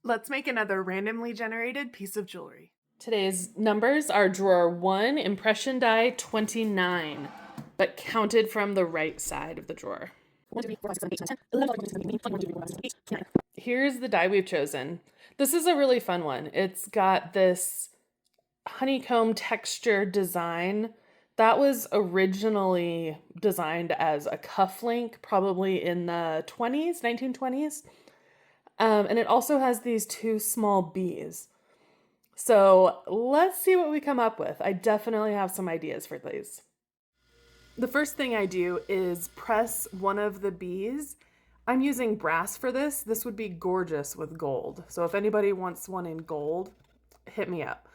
Let's make another randomly generated piece of jewelry. Today's numbers are drawer 1, impression die 29, but counted from the right side of the drawer. 1, 2, 3, 4, 5, 6, 7, 8, 9, 10, 11, 12, 13, 14, 15, 16, 17, 18, 19. Here's the die we've chosen. This is a really fun one. It's got this honeycomb texture design that was originally designed as a cufflink, probably in the 1920s. And it also has these two small bees. So let's see what we come up with. I definitely have some ideas for these. The first thing I do is press one of the bees. I'm using brass for this. This would be gorgeous with gold. So if anybody wants one in gold, hit me up.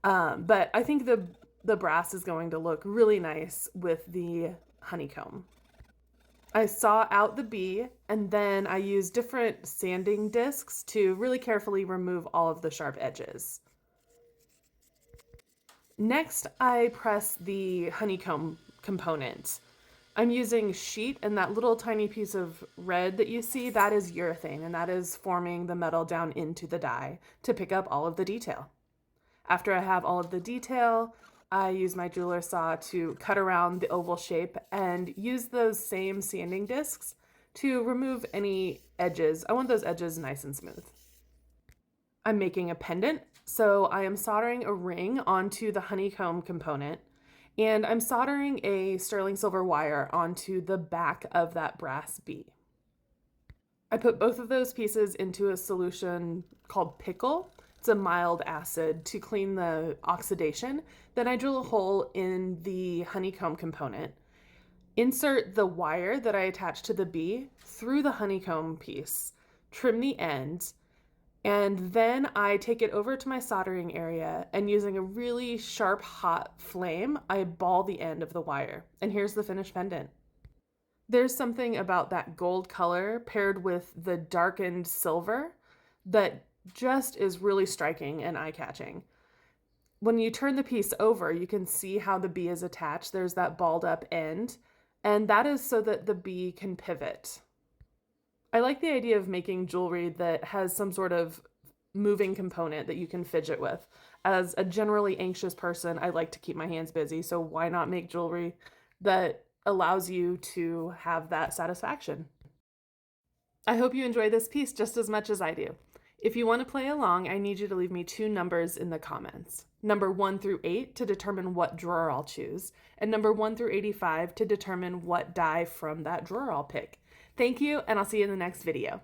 But I think the brass is going to look really nice with the honeycomb. I saw out the bee, and then I used different sanding discs to really carefully remove all of the sharp edges. Next, I press the honeycomb component. I'm using sheet, and that little tiny piece of red that you see, that is urethane, and that is forming the metal down into the die to pick up all of the detail. After I have all of the detail, I use my jeweler saw to cut around the oval shape and use those same sanding discs to remove any edges. I want those edges nice and smooth. I'm making a pendant, so I am soldering a ring onto the honeycomb component, and I'm soldering a sterling silver wire onto the back of that brass bee. I put both of those pieces into a solution called pickle. It's a mild acid to clean the oxidation. Then I drill a hole in the honeycomb component. Insert the wire that I attached to the bee through the honeycomb piece, trim the end, and then I take it over to my soldering area, and using a really sharp hot flame, I ball the end of the wire. And here's the finished pendant. There's something about that gold color paired with the darkened silver that just is really striking and eye-catching. When you turn the piece over, you can see how the bee is attached. There's that balled up end, and that is so that the bee can pivot. I like the idea of making jewelry that has some sort of moving component that you can fidget with. As a generally anxious person, I like to keep my hands busy, so why not make jewelry that allows you to have that satisfaction? I hope you enjoy this piece just as much as I do. If you want to play along, I need you to leave me 2 numbers in the comments. Number 1 through 8 to determine what drawer I'll choose, and number 1 through 85 to determine what die from that drawer I'll pick. Thank you, and I'll see you in the next video.